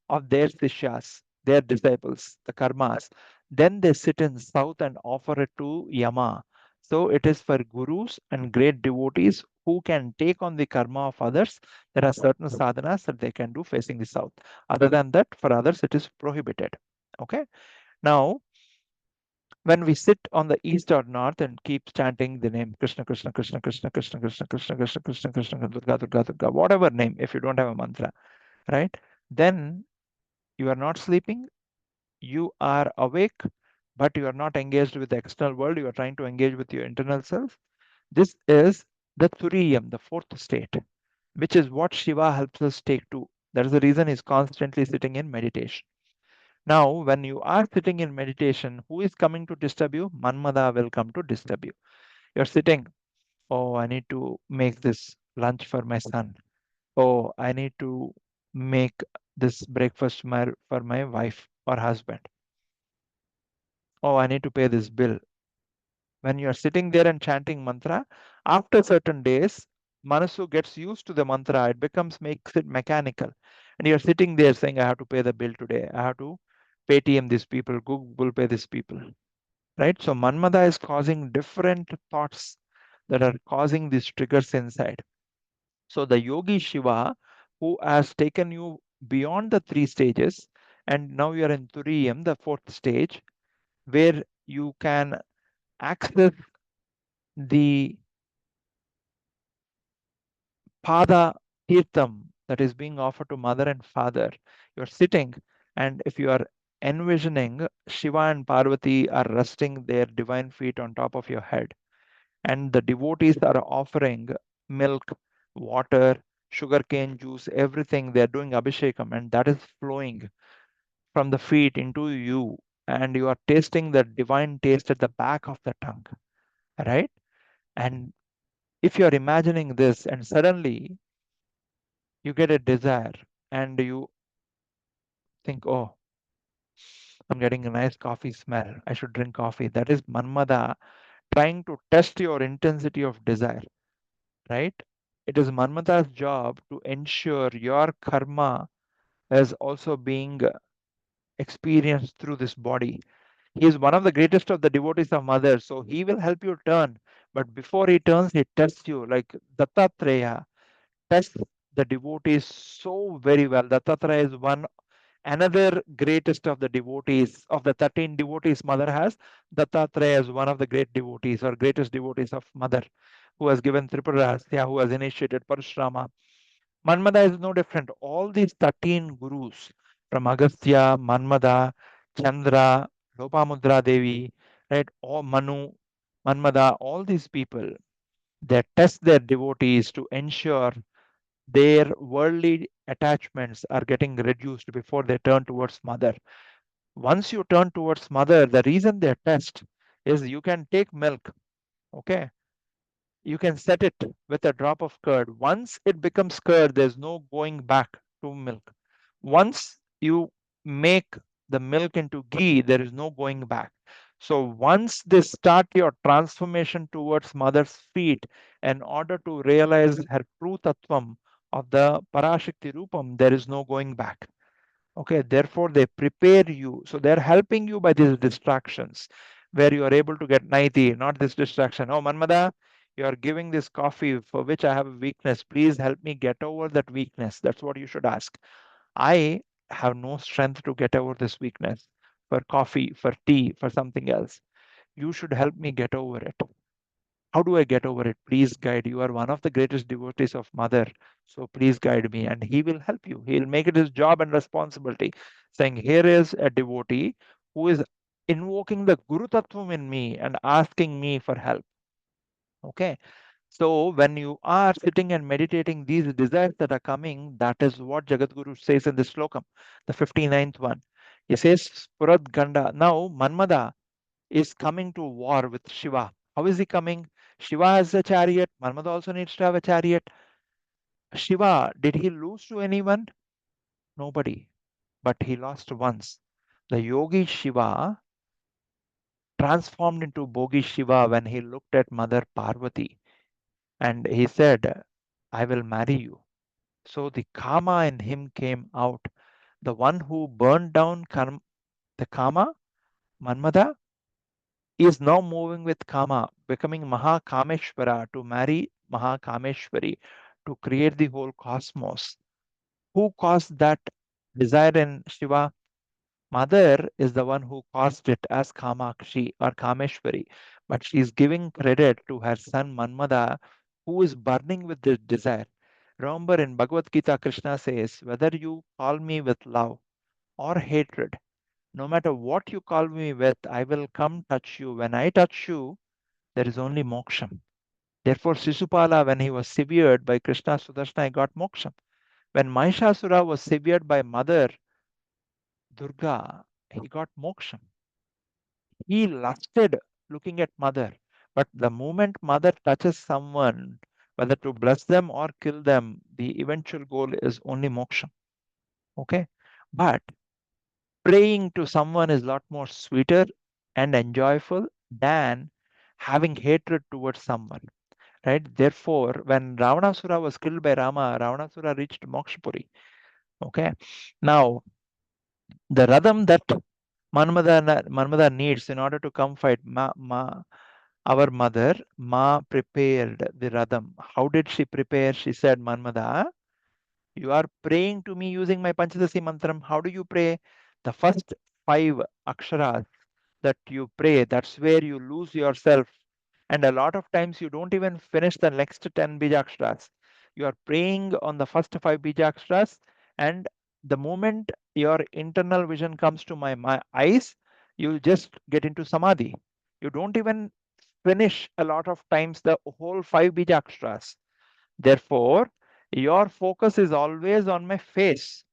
S1: of their sishyas, their disciples, the karmas, then they sit in south and offer it to Yama. So it is for gurus and great devotees who can take on the karma of others. There are certain sadhanas that they can do facing the south. Other than that, for others, it is prohibited. Okay. Now, when we sit on the east or north and keep chanting the name Krishna, Krishna, Krishna, Krishna, Krishna, Krishna, Krishna, Krishna, Krishna, Krishna, Durga, Durga, Durga, whatever name, if you don't have a mantra, right? Then you are not sleeping, you are awake, but you are not engaged with the external world. You are trying to engage with your internal self. This is the Turiyam, the fourth state, which is what Shiva helps us take to. That is the reason he's constantly sitting in meditation. Now, when you are sitting in meditation, who is coming to disturb you? Manmada will come to disturb you. You're sitting, oh, I need to make this lunch for my son. Oh, I need to make this breakfast for my wife or husband. Oh, I need to pay this bill. When you're sitting there and chanting mantra, after certain days, Manasu gets used to the mantra. It makes it mechanical. And you're sitting there saying, I have to pay the bill today. I have to pay TM these people, Google pay these people. right? So Manmada is causing different thoughts that are causing these triggers inside. So the yogi Shiva, who has taken you beyond the three stages, and now you are in Turiyam, the fourth stage, where you can access the Pada Tirtham that is being offered to mother and father. You're sitting, and if you are envisioning, Shiva and Parvati are resting their divine feet on top of your head, and the devotees are offering milk, water, sugarcane juice, everything. They're doing abhishekam, and that is flowing from the feet into you, and you are tasting the divine taste at the back of the tongue, right? And if you're imagining this, and suddenly you get a desire, and you think, oh, I'm getting a nice coffee smell, I should drink coffee. That is Manmada trying to test your intensity of desire, right? It is Manmada's job to ensure your karma is also being experienced through this body. He is one of the greatest of the devotees of Mother, so he will help you turn. But before he turns, he tests you like Dattatreya tests the devotees so very well. Dattatreya is one another greatest of the devotees of the 13 devotees Mother has. Dattatreya is one of the great devotees or greatest devotees of Mother, who has given Tripurasya, who has initiated Parashrama. Manmada is no different. All these 13 gurus from Agastya, Manmada, Chandra, Lopamudra Devi, right? All Manu, Manmada, all these people, they test their devotees to ensure their worldly attachments are getting reduced before they turn towards Mother. Once you turn towards Mother, the reason they test is you can take milk, okay? You can set it with a drop of curd. Once it becomes curd, there's no going back to milk. Once you make the milk into ghee, there is no going back. So once they start your transformation towards mother's feet in order to realize her true tattvam of the Parashakti Rupam, there is no going back. Okay, therefore they prepare you. So they're helping you by these distractions where you are able to get Naiti, not this distraction. Oh, Manmada, you are giving this coffee for which I have a weakness. Please help me get over that weakness. That's what you should ask. I have no strength to get over this weakness for coffee, for tea, for something else. You should help me get over it. How do I get over it? Please guide. You are one of the greatest devotees of Mother. So please guide me. And he will help you. He'll make it his job and responsibility. Saying, here is a devotee who is invoking the Guru Tattvam in me and asking me for help. Okay. So when you are sitting and meditating these desires that are coming, that is what Jagadguru says in the Slokam, the 59th one. He says, Purad Ganda. Now, Manmada is coming to war with Shiva. How is he coming? Shiva has a chariot. Manmada also needs to have a chariot. Shiva, did he lose to anyone? Nobody. But he lost once. The yogi Shiva transformed into Bogi Shiva when he looked at Mother Parvati and he said, I will marry you. So the Kama in him came out. The one who burned down the Kama, Manmada, is now moving with Kama, becoming Maha Kameshwara to marry Maha Kameshwari to create the whole cosmos. Who caused that desire in Shiva? Mother is the one who caused it as Kamakshi or Kameshwari, but she is giving credit to her son Manmada, who is burning with this desire. Remember in Bhagavad Gita, Krishna says, whether you call me with love or hatred, no matter what you call me with, I will come touch you. When I touch you, there is only moksham. Therefore, Sisupala, when he was severed by Krishna Sudarshana, he got moksham. When Mahishasura was severed by Mother Durga, he got moksham. He lusted looking at Mother. But the moment Mother touches someone, whether to bless them or kill them, the eventual goal is only moksha. Okay? But praying to someone is a lot more sweeter and enjoyable than having hatred towards someone. Right? Therefore, when Ravanasura was killed by Rama, Ravanasura reached Mokshapuri. Okay. Now, the Radham that Manmada needs in order to come fight. Our mother, Ma prepared the Radham. How did she prepare? She said, Manmada, you are praying to me using my Panchadasi mantram. How do you pray? The first five aksharas that you pray, that's where you lose yourself. And a lot of times you don't even finish the next 10 bijaksharas. You are praying on the first five bijaksharas, and the moment your internal vision comes to my eyes, you just get into samadhi. You don't even finish a lot of times the whole five bijaksharas. Therefore, your focus is always on my face.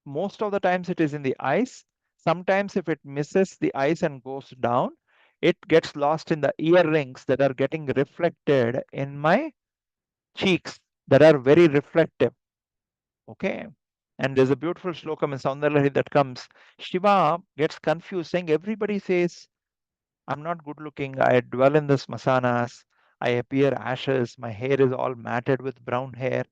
S1: Most of the times it is in the eyes. Sometimes if it misses the eyes and goes down, it gets lost in the earrings that are getting reflected in my cheeks that are very reflective. Okay. And there's a beautiful slokam in Soundarya that comes. Shiva gets confused, saying, everybody says, I'm not good looking. I dwell in the smasanas. I appear ashes. My hair is all matted with brown hair.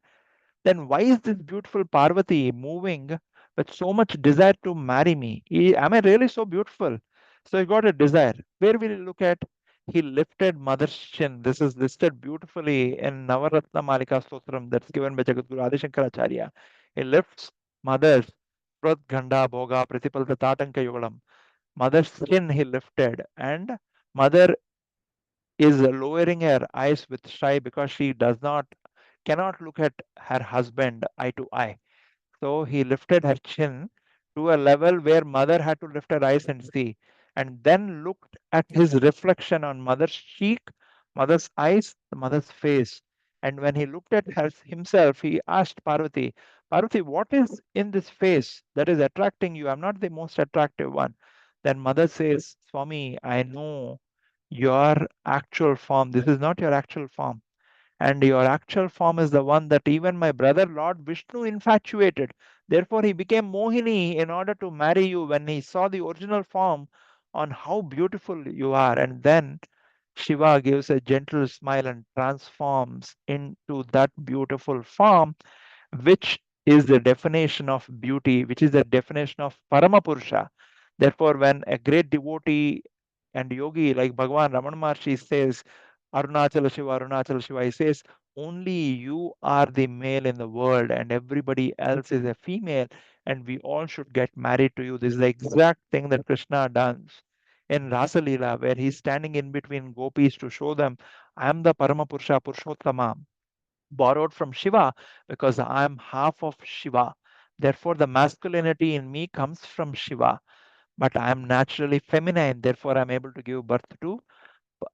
S1: Then why is this beautiful Parvati moving with so much desire to marry me? Am I really so beautiful? So he got a desire. Where will you look at? He lifted mother's chin. This is listed beautifully in Navaratna Malika Stotram that's given by Jagadguru Adi Shankaracharya. He lifts mother's Ganda Bhoga Pratipalta Tatanka Yugalam. Mother's chin he lifted, and mother is lowering her eyes with shy because she cannot look at her husband eye to eye. So he lifted her chin to a level where mother had to lift her eyes and see, and then looked at his reflection on mother's cheek, mother's eyes, the mother's face. And when he looked at himself, he asked Parvati, Parvati, what is in this face that is attracting you? I'm not the most attractive one. Then mother says, Swami, I know your actual form. This is not your actual form, and your actual form is the one that even my brother Lord Vishnu infatuated. Therefore, he became Mohini in order to marry you when he saw the original form on how beautiful you are. And then Shiva gives a gentle smile and transforms into that beautiful form, which is the definition of beauty, which is the definition of Paramapurusha. Therefore, when a great devotee and yogi like Bhagavan Ramana Maharshi says, Arunachala Shiva, he says, only you are the male in the world and everybody else is a female, and we all should get married to you. This is the exact thing that Krishna does in Rasa Leela, where he's standing in between gopis to show them, I am the Paramapurusha Purushottama, borrowed from Shiva because I am half of Shiva. Therefore, the masculinity in me comes from Shiva, but I am naturally feminine. Therefore, I'm able to give birth to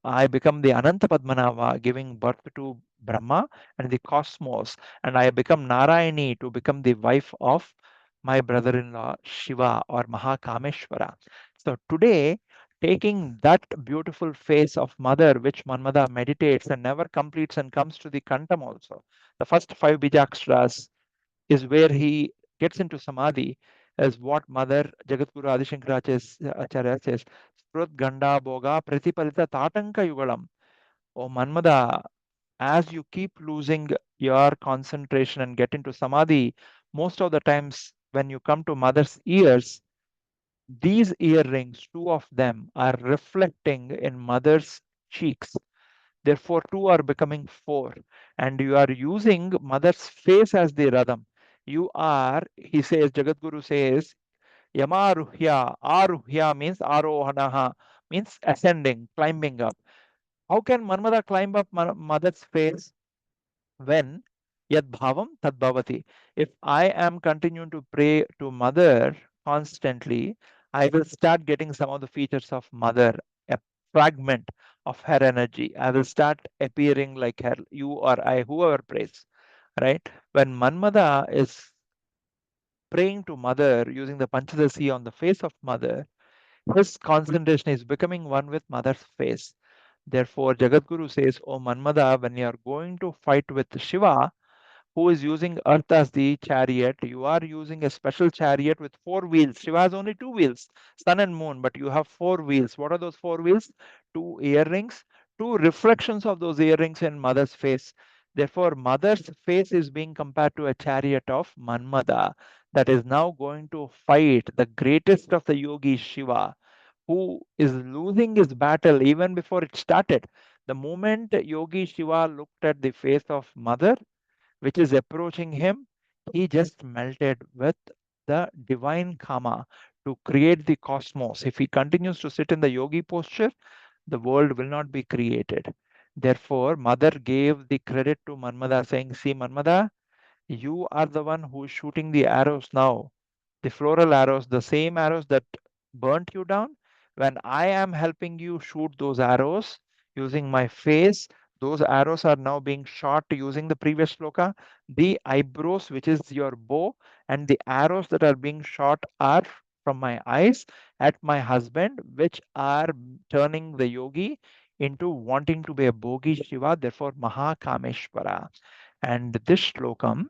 S1: I become the Ananta Padmanava, giving birth to Brahma and the cosmos, and I become Narayani to become the wife of my brother in law Shiva or Mahakameshwara. So, today, taking that beautiful face of mother, which Manmada meditates and never completes and comes to the Kantam also, the first five Bijakshras is where he gets into samadhi, as what Mother Jagadguru Adishankaracharya says, Sprut Ganda Boga Pratipalita Tatanka Yugalam. Oh Manmada, as you keep losing your concentration and get into samadhi, most of the times when you come to mother's ears, these earrings, two of them, are reflecting in mother's cheeks. Therefore, two are becoming four, and you are using mother's face as the radham. You are, he says, Jagadguru says, Yamaruhya, Aruhya means Arohanaha, means ascending, climbing up. How can Manmada climb up mother's face? When yad bhavam tad bhavati. If I am continuing to pray to mother constantly, I will start getting some of the features of mother, a fragment of her energy. I will start appearing like her, you or I, whoever prays, right? When Manmada is praying to mother using the Panchadasi on the face of mother, his concentration is becoming one with mother's face. Therefore, Jagadguru says, O Manmada, when you are going to fight with Shiva, who is using Earth as the chariot, you are using a special chariot with four wheels. Shiva has only two wheels, sun and moon, but you have four wheels. What are those four wheels? Two earrings, two reflections of those earrings in mother's face. Therefore, mother's face is being compared to a chariot of Manmada. that is now going to fight the greatest of the yogis, Shiva, who is losing his battle even before it started. The moment Yogi Shiva looked at the face of Mother, which is approaching him, he just melted with the divine karma to create the cosmos. If he continues to sit in the yogi posture, the world will not be created. Therefore, Mother gave the credit to Manmada, saying, see, Manmada, you are the one who is shooting the arrows now, the floral arrows, the same arrows that burnt you down. When I am helping you shoot those arrows using my face, those arrows are now being shot using the previous sloka. The eyebrows, which is your bow, and the arrows that are being shot are from my eyes at my husband, which are turning the yogi into wanting to be a Bogi Shiva, therefore Mahakameshvara. And this slokam,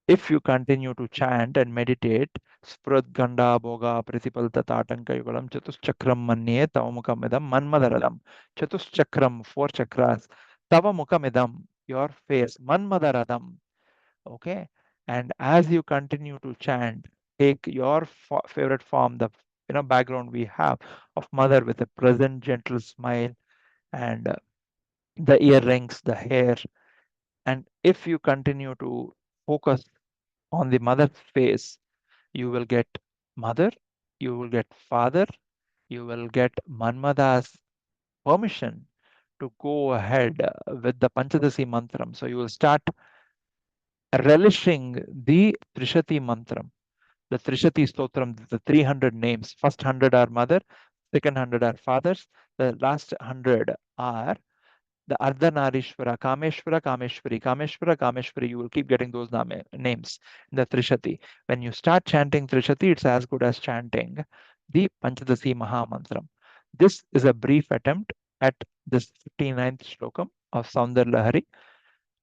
S1: if you continue to chant and meditate, Sprut Ganda Boga Pritipalta Tatanka Yugalam Chatuschakram Manye Tavamukamidam Manmadaradam. Chatuschakram, 4 chakras. Tavamukamidam, your face, Manmadaradam. Okay. And as you continue to chant, take your favorite form, the background we have of mother with a pleasant, gentle smile and the earrings, the hair. And if you continue to focus on the mother's face, you will get mother, you will get father, you will get Manmada's permission to go ahead with the Panchadasi mantram. So you will start relishing the Trishati mantram, the Trishati stotram, the 300 names. First 100 are mother, second 100 are fathers, the last 100 are the Ardhanarishwara, Kameshwara, Kameshwari, Kameshwara, Kameshwari. You will keep getting those names in the Trishati. When you start chanting Trishati, it's as good as chanting the Panchadasi Maha Mantram. This is a brief attempt at this 59th slokam of Soundarya Lahari.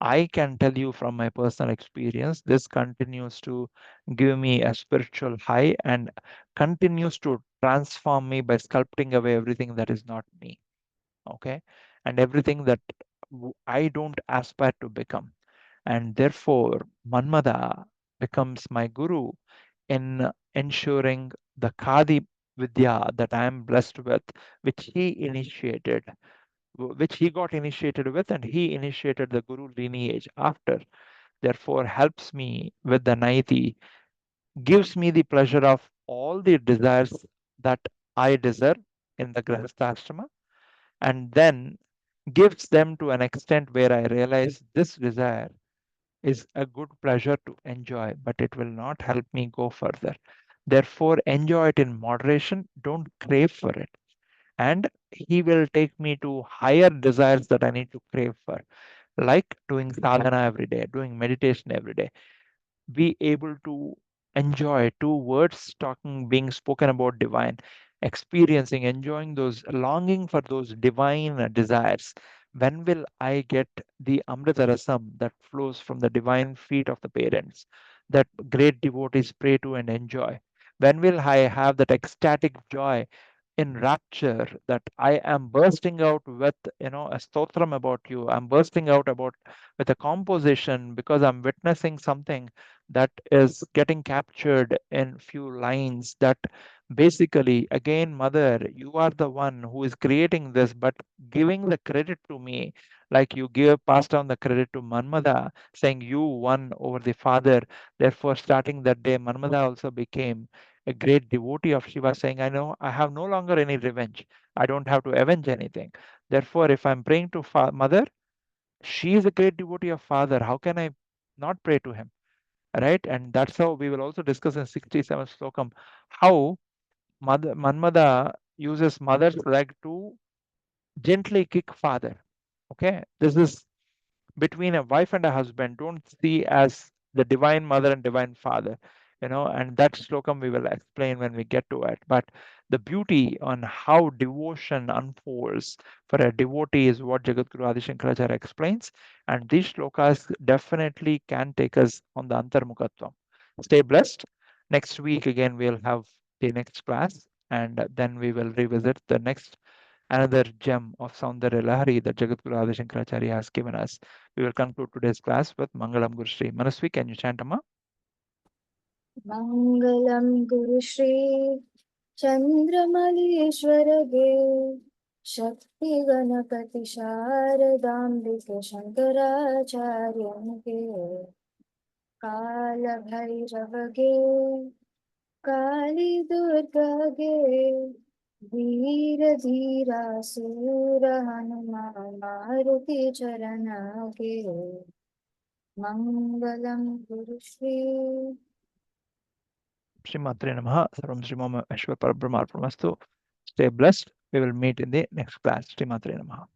S1: I can tell you from my personal experience, this continues to give me a spiritual high and continues to transform me by sculpting away everything that is not me. Okay, and everything that I don't aspire to become. And therefore, Manmada becomes my guru in ensuring the Khadi Vidya that I am blessed with, which he initiated, which he got initiated with, and he initiated the Guru lineage after. Therefore, helps me with the Naiti, gives me the pleasure of all the desires that I deserve in the Grahastha, and then gives them to an extent where I realize this desire is a good pleasure to enjoy, but it will not help me go further. Therefore, enjoy it in moderation, don't crave for it. And he will take me to higher desires that I need to crave for, like doing sadhana every day, doing meditation every day, be able to enjoy 2 words talking being spoken about divine, experiencing, enjoying those, longing for those divine desires. When will I get the amrita rasam that flows from the divine feet of the parents that great devotees pray to and enjoy? When will I have that ecstatic joy in rapture that I am bursting out with, a stotram about you? I'm bursting out about with a composition because I'm witnessing something that is getting captured in few lines. That basically, again, mother, you are the one who is creating this, but giving the credit to me, like you pass down the credit to Manmada, saying you won over the father. Therefore, starting that day, Manmada also became a great devotee of Shiva, saying, I know I have no longer any revenge. I don't have to avenge anything. Therefore, if I'm praying to mother, she is a great devotee of father. How can I not pray to him? Right? And that's how we will also discuss in 67th slokam how Manmada uses mother's leg to gently kick father. Okay, this is between a wife and a husband. Don't see as the divine mother and divine father, and that slokam we will explain when we get to it. But the beauty on how devotion unfolds for a devotee is what Jagadguru Adi Shankaracharya explains, and these shlokas definitely can take us on the antarmukhatvam. Stay blessed. Next week again we'll have the next class, and then we will revisit the next another gem of Soundarya Lahari that Jagadguru Adi Shankaracharya has given us. We will conclude today's class with Mangalam Guru Sree. Manasvi, can you chant Amma?
S2: मङ्गलं गुरु श्री चन्द्रमल्लीश्वर देव शक्ति गणपति शारदाम्बिके शङ्कराचार्यं के काल भैरव गे काली दुर्गा गे वीर धीरा सूर हनुमान मारुति चरण गे मङ्गलं गुरु Shri
S1: Sri Matre Namaha. Sarvam Sri Mama Ashwar Parabrahma Arpanastu. Stay blessed. We will meet in the next class. Sri Matre Namaha.